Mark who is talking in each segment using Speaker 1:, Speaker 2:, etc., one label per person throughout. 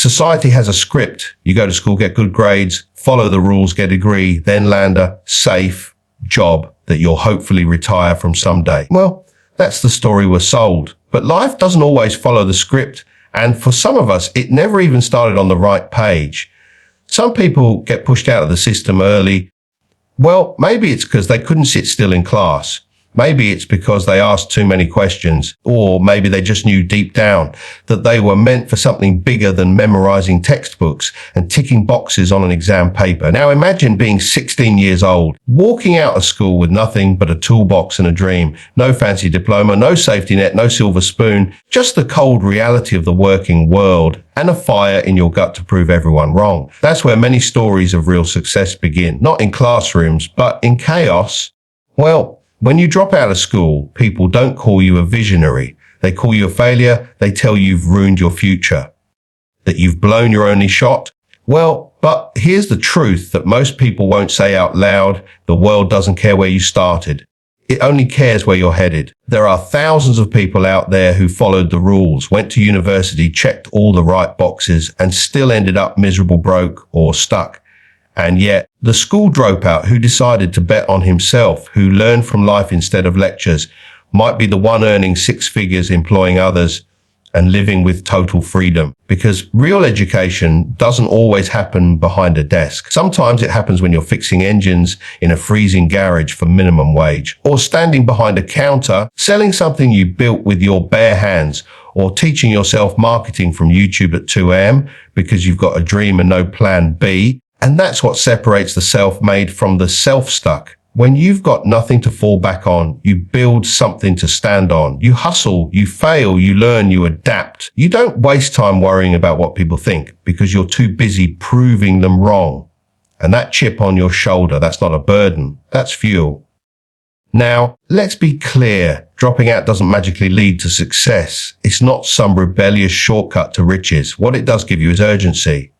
Speaker 1: Society has a script. You go to school, get good grades, follow the rules, get a degree, then land a safe job that you'll hopefully retire from someday. Well, that's the story we're sold. But life doesn't always follow the script. And for some of us, it never even started on the right page. Some people get pushed out of the system early. Well, maybe it's because they couldn't sit still in class. Maybe it's because they asked too many questions, or maybe they just knew deep down that they were meant for something bigger than memorizing textbooks and ticking boxes on an exam paper. Now imagine being 16 years old, walking out of school with nothing but a toolbox and a dream, no fancy diploma, no safety net, no silver spoon, just the cold reality of the working world and a fire in your gut to prove everyone wrong. That's where many stories of real success begin, not in classrooms, but in chaos. Well, when you drop out of school, people don't call you a visionary. They call you a failure. They tell you you've ruined your future, that you've blown your only shot. Well, but here's the truth that most people won't say out loud. The world doesn't care where you started. It only cares where you're headed. There are thousands of people out there who followed the rules, went to university, checked all the right boxes, and still ended up miserable, broke, or stuck. And yet, the school dropout who decided to bet on himself, who learned from life instead of lectures, might be the one earning six figures, employing others, and living with total freedom. Because real education doesn't always happen behind a desk. Sometimes it happens when you're fixing engines in a freezing garage for minimum wage, or standing behind a counter, selling something you built with your bare hands, or teaching yourself marketing from YouTube at 2 a.m. because you've got a dream and no plan B. And that's what separates the self-made from the self-stuck. When you've got nothing to fall back on, you build something to stand on. You hustle, you fail, you learn, you adapt. You don't waste time worrying about what people think because you're too busy proving them wrong. And that chip on your shoulder, that's not a burden, that's fuel. Now, let's be clear. Dropping out doesn't magically lead to success. It's not some rebellious shortcut to riches. What it does give you is urgency,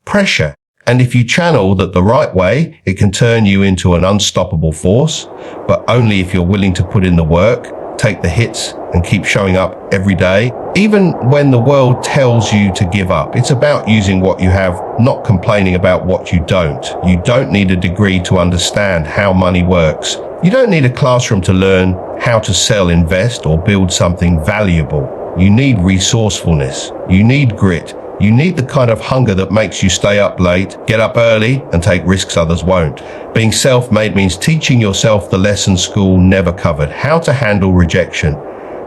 Speaker 1: pressure. And if you channel that the right way, it can turn you into an unstoppable force, but only if you're willing to put in the work, take the hits, and keep showing up every day. Even when the world tells you to give up, it's about using what you have, not complaining about what you don't. You don't need a degree to understand how money works. You don't need a classroom to learn how to sell, invest, or build something valuable. You need resourcefulness. You need grit. You need the kind of hunger that makes you stay up late, get up early, and take risks others won't. Being self-made means teaching yourself the lessons school never covered. How to handle rejection,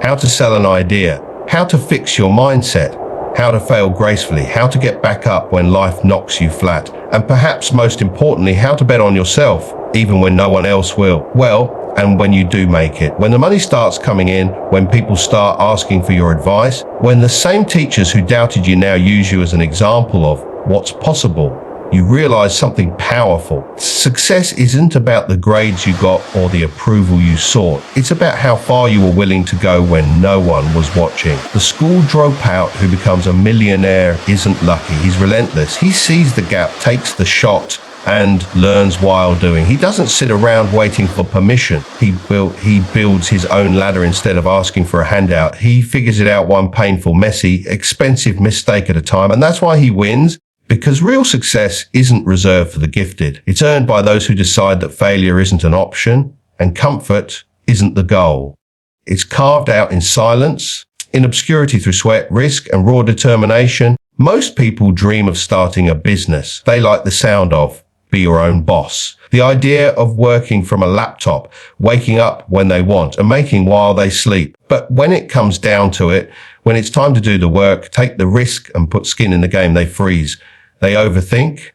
Speaker 1: how to sell an idea, how to fix your mindset, how to fail gracefully, how to get back up when life knocks you flat, and perhaps most importantly, how to bet on yourself, even when no one else will. Well, and when you do make it, when the money starts coming in, when people start asking for your advice, when the same teachers who doubted you now use you as an example of what's possible, you realize something powerful. Success isn't about the grades you got or the approval you sought. It's about how far you were willing to go when no one was watching. The school dropout who becomes a millionaire isn't lucky. He's relentless. He sees the gap, takes the shot, and learns while doing. He doesn't sit around waiting for permission. He builds his own ladder instead of asking for a handout. He figures it out one painful, messy, expensive mistake at a time. And that's why he wins, because real success isn't reserved for the gifted. It's earned by those who decide that failure isn't an option and comfort isn't the goal. It's carved out in silence, in obscurity through sweat, risk, and raw determination. Most people dream of starting a business they like the sound of. Be your own boss. The idea of working from a laptop, waking up when they want and making while they sleep. But when it comes down to it, when it's time to do the work, take the risk and put skin in the game, they freeze. They overthink.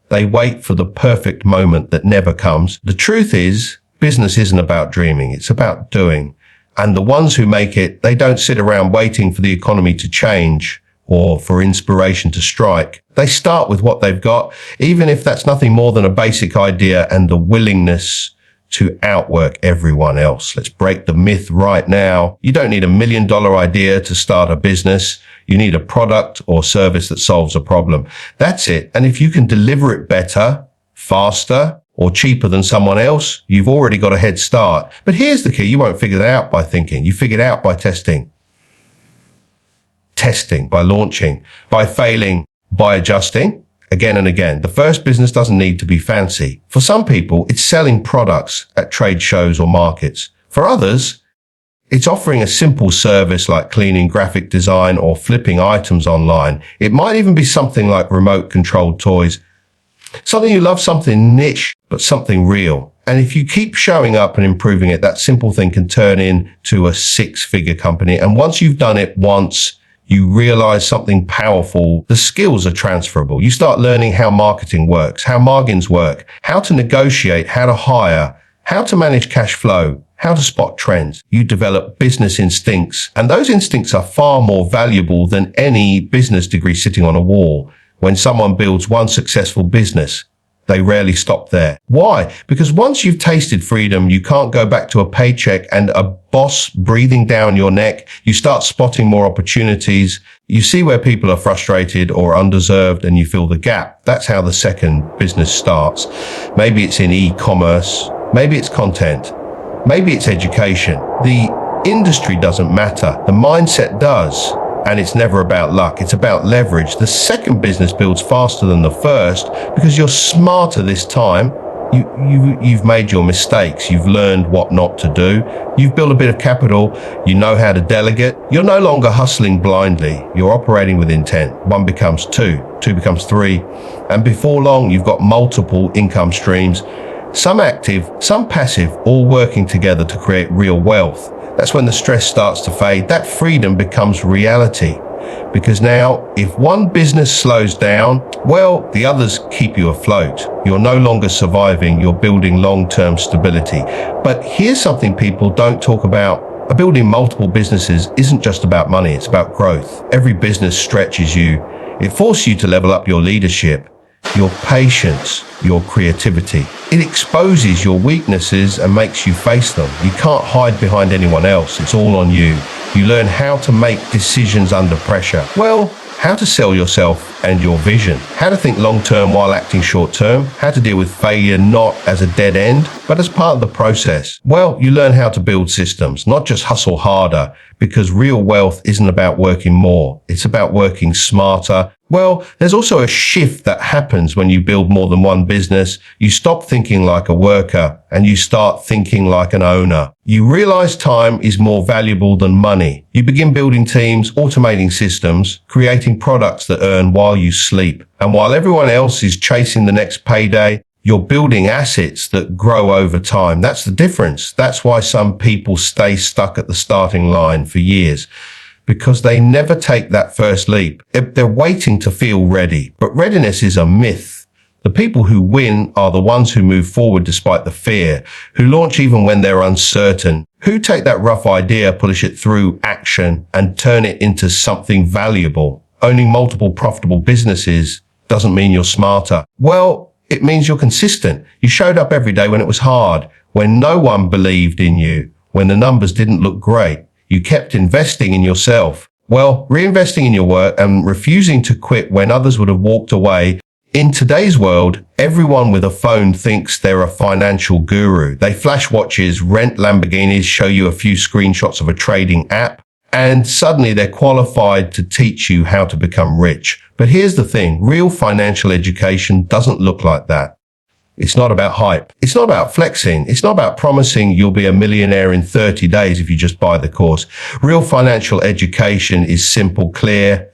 Speaker 1: They wait for the perfect moment that never comes. The truth is, business isn't about dreaming. It's about doing. And the ones who make it, they don't sit around waiting for the economy to change or for inspiration to strike. They start with what they've got, even if that's nothing more than a basic idea and the willingness to outwork everyone else. Let's break the myth right now. You don't need $1 million idea to start a business. You need a product or service that solves a problem. That's it. And if you can deliver it better, faster, or cheaper than someone else, you've already got a head start. But here's the key. You won't figure that out by thinking. You figure it out by testing. Testing, by launching, by failing, by adjusting again and again. The first business doesn't need to be fancy. For some people, it's selling products at trade shows or markets. For others, it's offering a simple service like cleaning, graphic design, or flipping items online. It might even be something like remote controlled toys. Something you love, something niche, but something real. And if you keep showing up and improving it, that simple thing can turn into a 6-figure company. And once you've done it once, you realize something powerful. The skills are transferable. You start learning how marketing works, how margins work, how to negotiate, how to hire, how to manage cash flow, how to spot trends. You develop business instincts, and those instincts are far more valuable than any business degree sitting on a wall. When someone builds one successful business, they rarely stop there. Why? Because once you've tasted freedom, you can't go back to a paycheck and a boss breathing down your neck. You start spotting more opportunities. You see where people are frustrated or undeserved, and you fill the gap. That's how the second business starts. Maybe it's in e-commerce. Maybe it's content. Maybe it's education. The industry doesn't matter. The mindset does. And it's never about luck. It's about leverage. The second business builds faster than the first because you're smarter this time. You've made your mistakes. You've learned what not to do. You've built a bit of capital. You know how to delegate. You're no longer hustling blindly. You're operating with intent. 1 becomes 2, 2 becomes 3. And before long, you've got multiple income streams, some active, some passive, all working together to create real wealth. That's when the stress starts to fade. That freedom becomes reality. Because now, if one business slows down, well, the others keep you afloat. You're no longer surviving, you're building long-term stability. But here's something people don't talk about. Building multiple businesses isn't just about money, it's about growth. Every business stretches you. It forces you to level up your leadership, your patience, your creativity. It exposes your weaknesses and makes you face them. You can't hide behind anyone else. It's all on you. You learn how to make decisions under pressure. Well, how to sell yourself and your vision. How to think long-term while acting short-term. How to deal with failure not as a dead end, but as part of the process. Well, you learn how to build systems, not just hustle harder, because real wealth isn't about working more. It's about working smarter. Well, there's also a shift that happens when you build more than one business. You stop thinking like a worker and you start thinking like an owner. You realize time is more valuable than money. You begin building teams, automating systems, creating products that earn while you sleep. And while everyone else is chasing the next payday, you're building assets that grow over time. That's the difference. That's why some people stay stuck at the starting line for years. Because they never take that first leap. They're waiting to feel ready. But readiness is a myth. The people who win are the ones who move forward despite the fear, who launch even when they're uncertain, who take that rough idea, polish it through action, and turn it into something valuable. Owning multiple profitable businesses doesn't mean you're smarter. Well, it means you're consistent. You showed up every day when it was hard, when no one believed in you, when the numbers didn't look great. You kept investing in yourself. Well, reinvesting in your work and refusing to quit when others would have walked away. In today's world, everyone with a phone thinks they're a financial guru. They flash watches, rent Lamborghinis, show you a few screenshots of a trading app, and suddenly they're qualified to teach you how to become rich. But here's the thing, real financial education doesn't look like that. It's not about hype. It's not about flexing. It's not about promising you'll be a millionaire in 30 days if you just buy the course. Real financial education is simple, clear,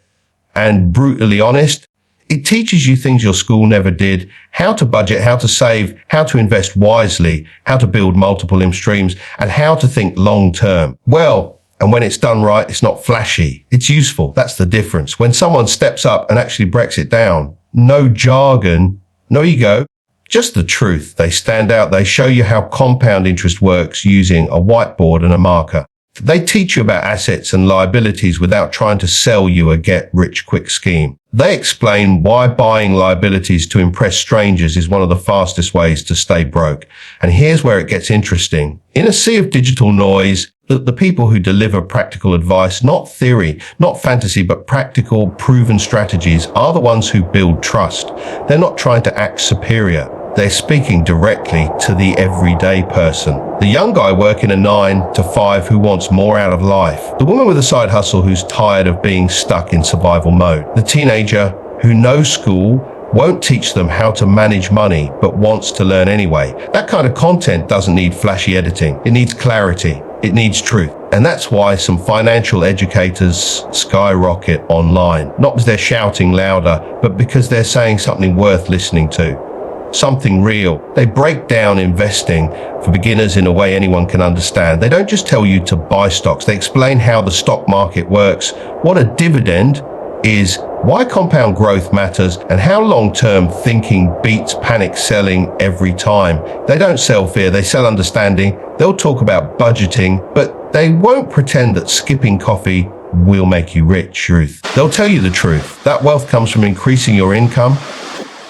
Speaker 1: and brutally honest. It teaches you things your school never did, how to budget, how to save, how to invest wisely, how to build multiple income streams, and how to think long term. Well, and when it's done right, it's not flashy. It's useful. That's the difference. When someone steps up and actually breaks it down, no jargon, no ego, just the truth. They stand out. They show you how compound interest works using a whiteboard and a marker. They teach you about assets and liabilities without trying to sell you a get-rich-quick scheme. They explain why buying liabilities to impress strangers is one of the fastest ways to stay broke. And here's where it gets interesting. In a sea of digital noise, the people who deliver practical advice, not theory, not fantasy, but practical, proven strategies, are the ones who build trust. They're not trying to act superior. They're speaking directly to the everyday person. The young guy working a 9 to 5 who wants more out of life. The woman with a side hustle who's tired of being stuck in survival mode. The teenager who know school won't teach them how to manage money, but wants to learn anyway. That kind of content doesn't need flashy editing. It needs clarity. It needs truth. And that's why some financial educators skyrocket online. Not because they're shouting louder, but because they're saying something worth listening to. Something real. They break down investing for beginners in a way anyone can understand. They don't just tell you to buy stocks. They explain how the stock market works, what a dividend is, why compound growth matters, and how long-term thinking beats panic selling every time. They don't sell fear, they sell understanding. They'll talk about budgeting, but they won't pretend that skipping coffee will make you rich. Truth. They'll tell you the truth. That wealth comes from increasing your income,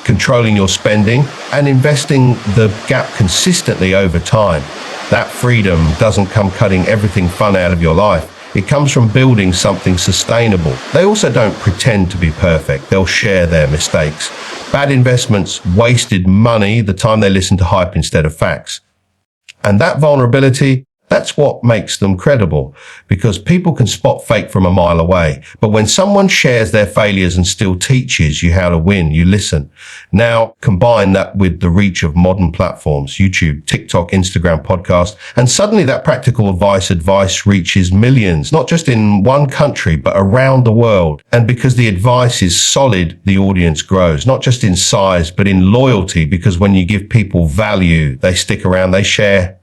Speaker 1: controlling your spending, and investing the gap consistently over time. That freedom doesn't come cutting everything fun out of your life. It comes from building something sustainable. They also don't pretend to be perfect. They'll share their mistakes. Bad investments wasted money the time they listened to hype instead of facts. And that vulnerability, that's what makes them credible, because people can spot fake from a mile away. But when someone shares their failures and still teaches you how to win, you listen. Now, combine that with the reach of modern platforms, YouTube, TikTok, Instagram, podcast, and suddenly that practical advice reaches millions, not just in one country, but around the world. And because the advice is solid, the audience grows, not just in size, but in loyalty, because when you give people value, they stick around, they share,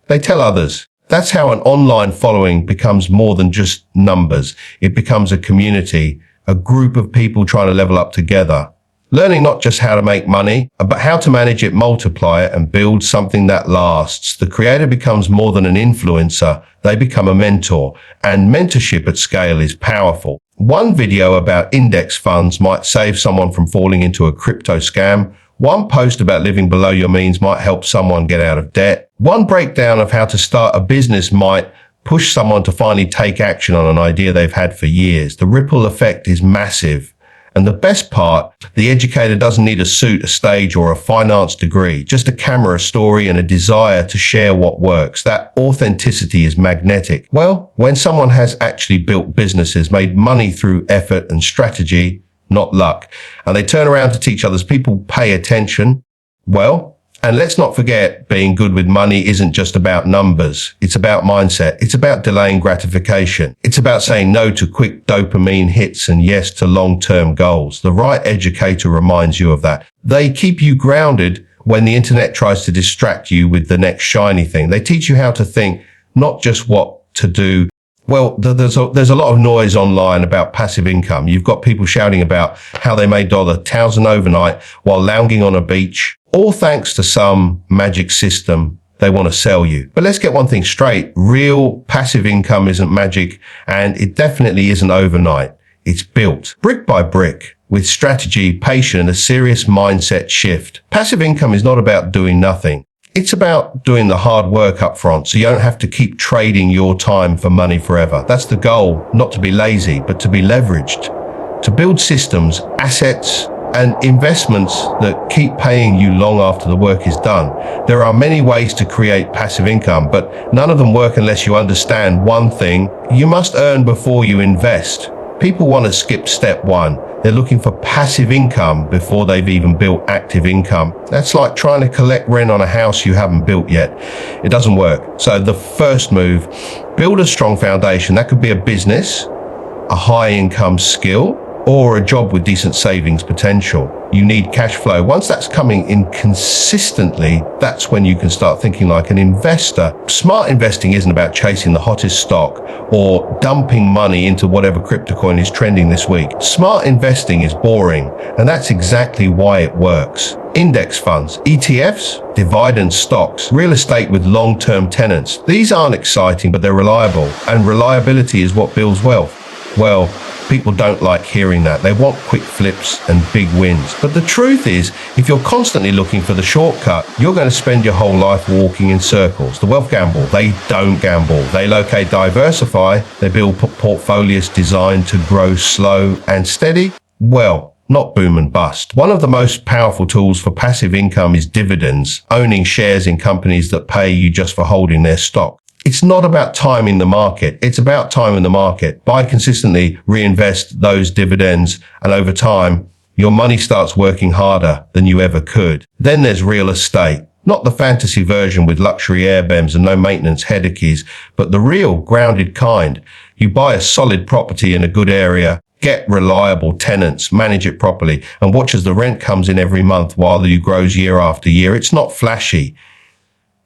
Speaker 1: they tell others. That's how an online following becomes more than just numbers. It becomes a community, a group of people trying to level up together, learning not just how to make money, but how to manage it, multiply it, and build something that lasts. The creator becomes more than an influencer. They become a mentor, and mentorship at scale is powerful. One video about index funds might save someone from falling into a crypto scam. One post about living below your means might help someone get out of debt. One breakdown of how to start a business might push someone to finally take action on an idea they've had for years. The ripple effect is massive. And the best part, the educator doesn't need a suit, a stage, or a finance degree, just a camera, a story, and a desire to share what works. That authenticity is magnetic. Well, when someone has actually built businesses, made money through effort and strategy, not luck, and they turn around to teach others, people pay attention. Well, and let's not forget, being good with money isn't just about numbers. It's about mindset. It's about delaying gratification. It's about saying no to quick dopamine hits and yes to long-term goals. The right educator reminds you of that. They keep you grounded when the internet tries to distract you with the next shiny thing. They teach you how to think, not just what to do. Well, there's a lot of noise online about passive income. You've got people shouting about how they made $1,000 overnight while lounging on a beach, all thanks to some magic system they want to sell you. But let's get one thing straight. Real passive income isn't magic, and it definitely isn't overnight. It's built brick by brick with strategy, patience, and a serious mindset shift. Passive income is not about doing nothing. It's about doing the hard work up front so you don't have to keep trading your time for money forever. That's the goal, not to be lazy, but to be leveraged, to build systems, assets, and investments that keep paying you long after the work is done. There are many ways to create passive income, but none of them work unless you understand one thing: you must earn before you invest. People want to skip step one. They're looking for passive income before they've even built active income. That's like trying to collect rent on a house you haven't built yet. It doesn't work. So the first move, build a strong foundation. That could be a business, a high income skill, or a job with decent savings potential. You need cash flow. Once that's coming in consistently, that's when you can start thinking like an investor. Smart investing isn't about chasing the hottest stock or dumping money into whatever crypto coin is trending this week. Smart investing is boring, and that's exactly why it works. Index funds, ETFs, dividend stocks, real estate with long-term tenants. These aren't exciting, but they're reliable, and reliability is what builds wealth. Well, people don't like hearing that. They want quick flips and big wins. But the truth is, if you're constantly looking for the shortcut, you're going to spend your whole life walking in circles. The wealth gamble, they don't gamble. They locate, diversify. They build portfolios designed to grow slow and steady. Well, not boom and bust. One of the most powerful tools for passive income is dividends, owning shares in companies that pay you just for holding their stock. It's not about timing the market. It's about timing the market. Buy consistently, reinvest those dividends, and over time, Your money starts working harder than you ever could. Then there's real estate. Not the fantasy version with luxury airbems and no maintenance headaches, but the real grounded kind. You buy a solid property in a good area, get reliable tenants, manage it properly, and watch as the rent comes in every month while you grows year after year. It's not flashy.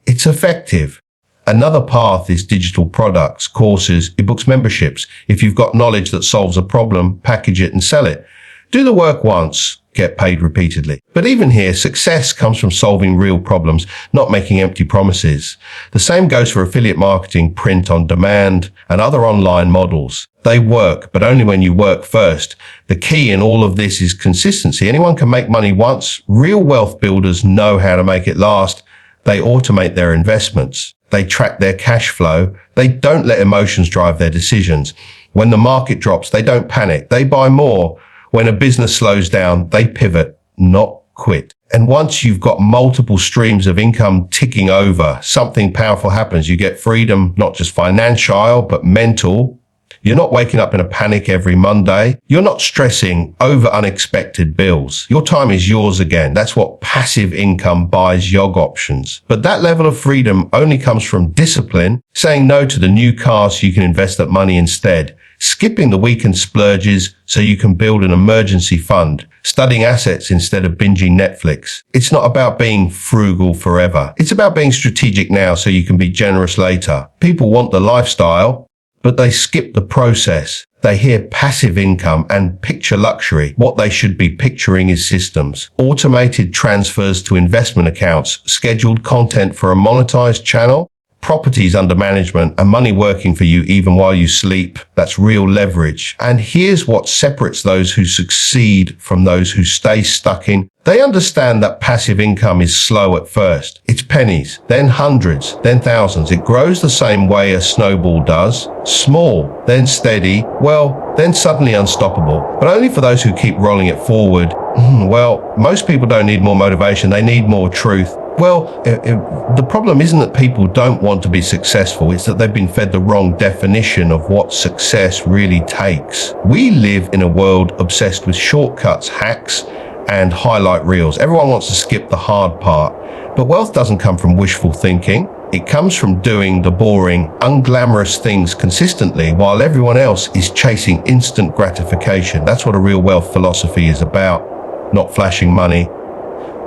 Speaker 1: It's effective. Another path is digital products, courses, ebooks, memberships. If you've got knowledge that solves a problem, package it and sell it. Do the work once, get paid repeatedly. But even here, success comes from solving real problems, not making empty promises. The same goes for affiliate marketing, print on demand, and other online models. They work, but only when you work first. The key in all of this is consistency. Anyone can make money once. Real wealth builders know how to make it last. They automate their investments. They track their cash flow. They don't let emotions drive their decisions. When the market drops, they don't panic. They buy more. When a business slows down, they pivot, not quit. And once you've got multiple streams of income ticking over, something powerful happens. You get freedom, not just financial, but mental. You're not waking up in a panic every Monday. You're not stressing over unexpected bills. Your time is yours again. That's what passive income buys YOG options. But that level of freedom only comes from discipline, saying no to the new car so you can invest that money instead, skipping the weekend splurges so you can build an emergency fund, studying assets instead of binging Netflix. It's not about being frugal forever. It's about being strategic now so you can be generous later. People want the lifestyle, but they skip the process. They hear passive income and picture luxury. What they should be picturing is systems, automated transfers to investment accounts, scheduled content for a monetized channel, properties under management, and money working for you even while you sleep. That's real leverage. And here's what separates those who succeed from those who stay stuck in. They understand that passive income is slow at first. It's pennies, then hundreds, then thousands. It grows the same way a snowball does. Small, then steady, well, then suddenly unstoppable. But only for those who keep rolling it forward. Well, most people don't need more motivation. They need more truth. Well, the problem isn't that people don't want to be successful. It's that they've been fed the wrong definition of what success really takes. We live in a world obsessed with shortcuts, hacks, and highlight reels. Everyone wants to skip the hard part. But wealth doesn't come from wishful thinking. It comes from doing the boring, unglamorous things consistently while everyone else is chasing instant gratification. That's what a real wealth philosophy is about, not flashing money.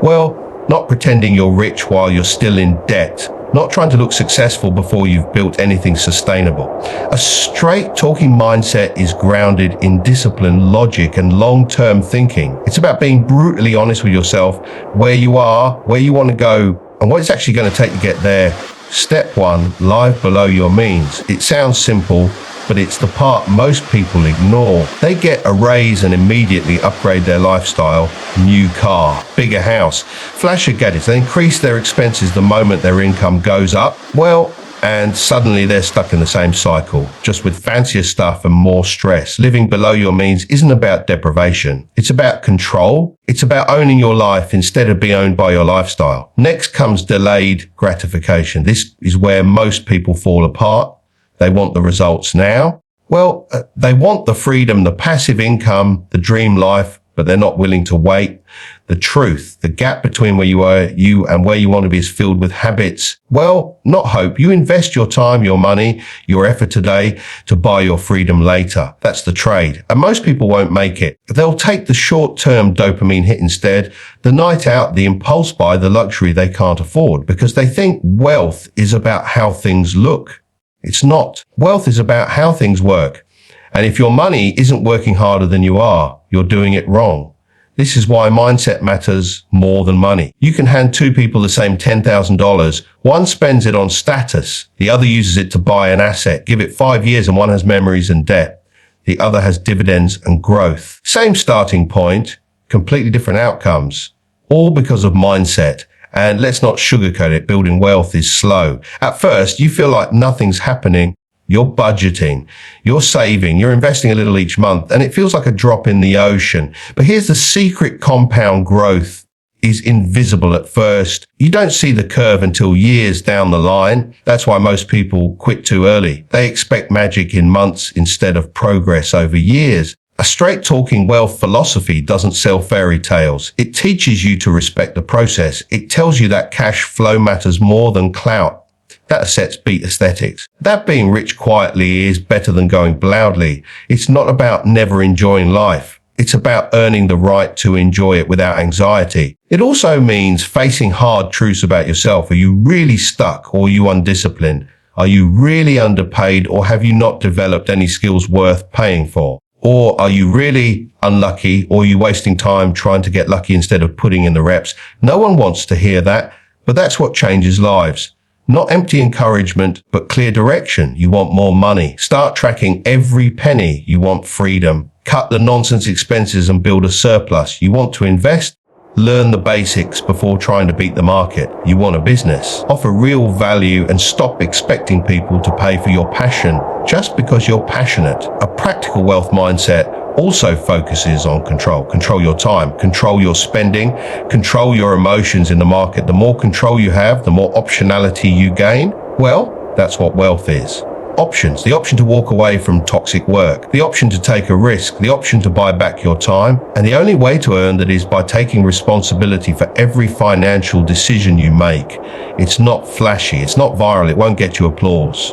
Speaker 1: Well, not pretending you're rich while you're still in debt, not trying to look successful before you've built anything sustainable. A straight talking mindset is grounded in discipline, logic, and long-term thinking. It's about being brutally honest with yourself, where you are, where you want to go, and what it's actually going to take to get there. Step 1, live below your means. It sounds simple, but it's the part most people ignore. They get a raise and immediately upgrade their lifestyle. New car, bigger house, flashy gadgets. They increase their expenses the moment their income goes up. Well, and suddenly they're stuck in the same cycle, just with fancier stuff and more stress. Living below your means isn't about deprivation. It's about control. It's about owning your life instead of being owned by your lifestyle. Next comes delayed gratification. This is where most people fall apart. They want the results now. Well, they want the freedom, the passive income, the dream life, but they're not willing to wait. The truth, the gap between where you and where you want to be is filled with habits. Well, not hope. You invest your time, your money, your effort today to buy your freedom later. That's the trade. And most people won't make it. They'll take the short-term dopamine hit instead, the night out, the impulse buy, the luxury they can't afford, because they think wealth is about how things look. It's not. Wealth is about how things work. And if your money isn't working harder than you are, you're doing it wrong. This is why mindset matters more than money. You can hand two people the same $10,000. One spends it on status. The other uses it to buy an asset. Give it 5 years and one has memories and debt. The other has dividends and growth. Same starting point, completely different outcomes. All because of mindset. And let's not sugarcoat it, building wealth is slow. At first, you feel like nothing's happening. You're budgeting, you're saving, you're investing a little each month, and it feels like a drop in the ocean. But here's the secret: compound growth is invisible at first. You don't see the curve until years down the line. That's why most people quit too early. They expect magic in months instead of progress over years. A straight-talking wealth philosophy doesn't sell fairy tales. It teaches you to respect the process. It tells you that cash flow matters more than clout. That assets beat aesthetics. That being rich quietly is better than going loudly. It's not about never enjoying life. It's about earning the right to enjoy it without anxiety. It also means facing hard truths about yourself. Are you really stuck, or are you undisciplined? Are you really underpaid, or have you not developed any skills worth paying for? Or are you really unlucky, or are you wasting time trying to get lucky instead of putting in the reps? No one wants to hear that, but that's what changes lives. Not empty encouragement, but clear direction. You want more money. Start tracking every penny. You want freedom. Cut the nonsense expenses and build a surplus. You want to invest? Learn the basics before trying to beat the market. You want a business? Offer real value and stop expecting people to pay for your passion just because you're passionate. A practical wealth mindset also focuses on control. Control your time, control your spending, control your emotions in the market. The more control you have, the more optionality you gain. Well, that's what wealth is. Options, the option to walk away from toxic work, the option to take a risk, the option to buy back your time. And the only way to earn that is by taking responsibility for every financial decision you make. It's not flashy, it's not viral, it won't get you applause,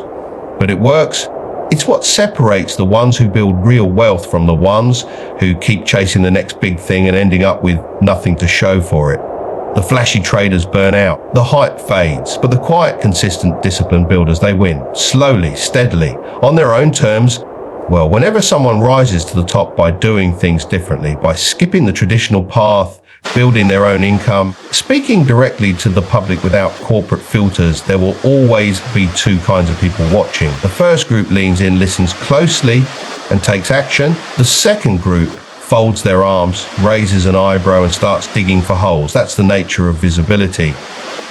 Speaker 1: but it works. It's what separates the ones who build real wealth from the ones who keep chasing the next big thing and ending up with nothing to show for it. The flashy traders burn out, the hype fades, but the quiet, consistent, disciplined builders, they win, slowly, steadily, on their own terms. Well, whenever someone rises to the top by doing things differently, by skipping the traditional path, building their own income, speaking directly to the public without corporate filters, there will always be two kinds of people watching. The first group leans in, listens closely, and takes action. The second group folds their arms, raises an eyebrow, and starts digging for holes. That's the nature of visibility.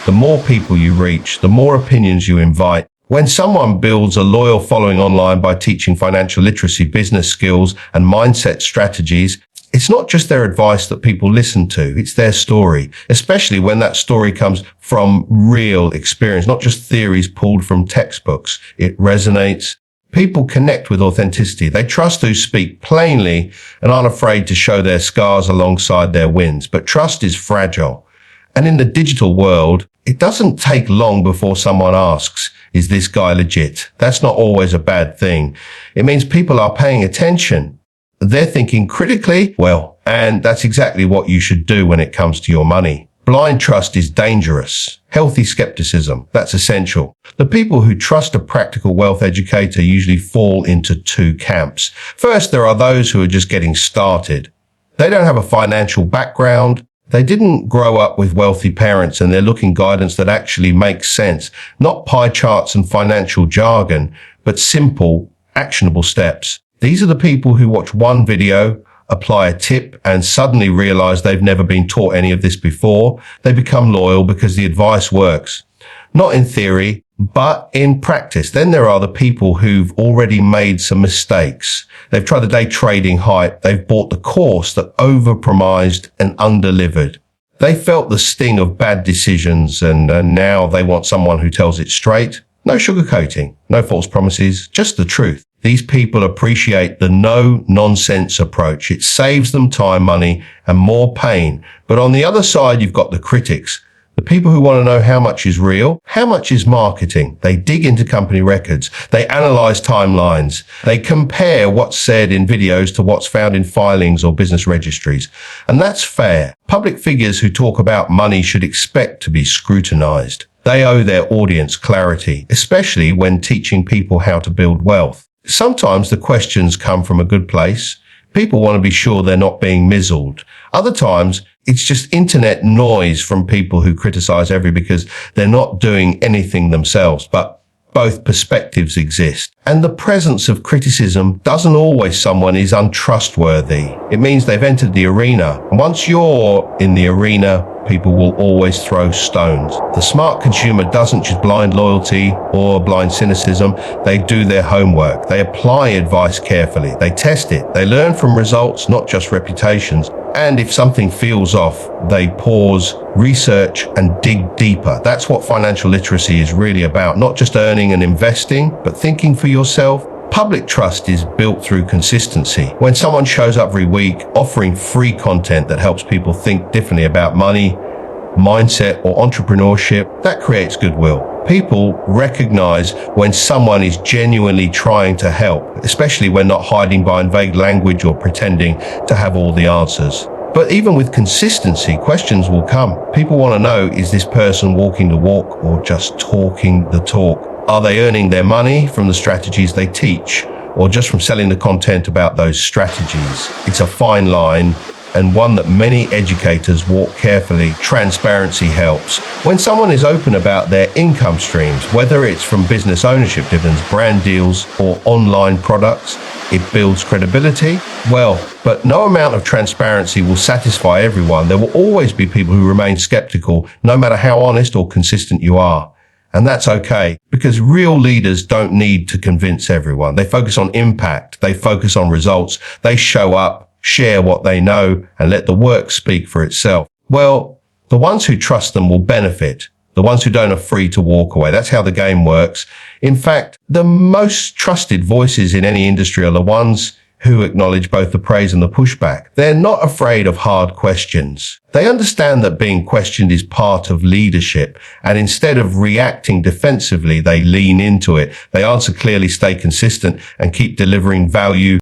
Speaker 1: The more people you reach, the more opinions you invite. When someone builds a loyal following online by teaching financial literacy, business skills, and mindset strategies, it's not just their advice that people listen to, it's their story, especially when that story comes from real experience, not just theories pulled from textbooks. It resonates. People connect with authenticity. They trust those speak plainly and aren't afraid to show their scars alongside their wins. But trust is fragile. And in the digital world, it doesn't take long before someone asks, is this guy legit? That's not always a bad thing. It means people are paying attention. They're thinking critically, well, and that's exactly what you should do when it comes to your money. Blind trust is dangerous. Healthy skepticism, that's essential. The people who trust a practical wealth educator usually fall into two camps. First, there are those who are just getting started. They don't have a financial background. They didn't grow up with wealthy parents, and they're looking guidance that actually makes sense. Not pie charts and financial jargon, but simple, actionable steps. These are the people who watch one video, apply a tip, and suddenly realize they've never been taught any of this before. They become loyal because the advice works. Not in theory, but in practice. Then there are the people who've already made some mistakes. They've tried the day trading hype. They've bought the course that overpromised and undelivered. They felt the sting of bad decisions, and now they want someone who tells it straight. No sugarcoating, no false promises, just the truth. These people appreciate the no-nonsense approach. It saves them time, money, and more pain. But on the other side, you've got the critics. The people who want to know how much is real, how much is marketing. They dig into company records. They analyze timelines. They compare what's said in videos to what's found in filings or business registries. And that's fair. Public figures who talk about money should expect to be scrutinized. They owe their audience clarity, especially when teaching people how to build wealth. Sometimes the questions come from a good place. People want to be sure they're not being mizzled. Other times, it's just internet noise from people who criticize because they're not doing anything themselves. But both perspectives exist. And the presence of criticism doesn't always someone is untrustworthy. It means they've entered the arena. And once you're in the arena, people will always throw stones. The smart consumer doesn't just blind loyalty or blind cynicism. They do their homework. They apply advice carefully. They test it. They learn from results, not just reputations. And if something feels off, they pause, research, and dig deeper. That's what financial literacy is really about. Not just earning and investing, but thinking for yourself, Public trust is built through consistency. When someone shows up every week offering free content that helps people think differently about money, mindset, or entrepreneurship, that creates goodwill. People recognize when someone is genuinely trying to help, especially when not hiding behind vague language or pretending to have all the answers. But even with consistency, questions will come. People want to know, is this person walking the walk or just talking the talk? Are they earning their money from the strategies they teach or just from selling the content about those strategies? It's a fine line, and one that many educators walk carefully. Transparency helps. When someone is open about their income streams, whether it's from business ownership dividends, brand deals, or online products, it builds credibility. Well, but no amount of transparency will satisfy everyone. There will always be people who remain skeptical, no matter how honest or consistent you are. And that's okay, because real leaders don't need to convince everyone. They focus on impact. They focus on results. They show up, share what they know, and let the work speak for itself. Well, the ones who trust them will benefit. The ones who don't are free to walk away. That's how the game works. In fact, the most trusted voices in any industry are the ones who acknowledge both the praise and the pushback. They're not afraid of hard questions. They understand that being questioned is part of leadership, and instead of reacting defensively, they lean into it. They answer clearly, stay consistent, and keep delivering value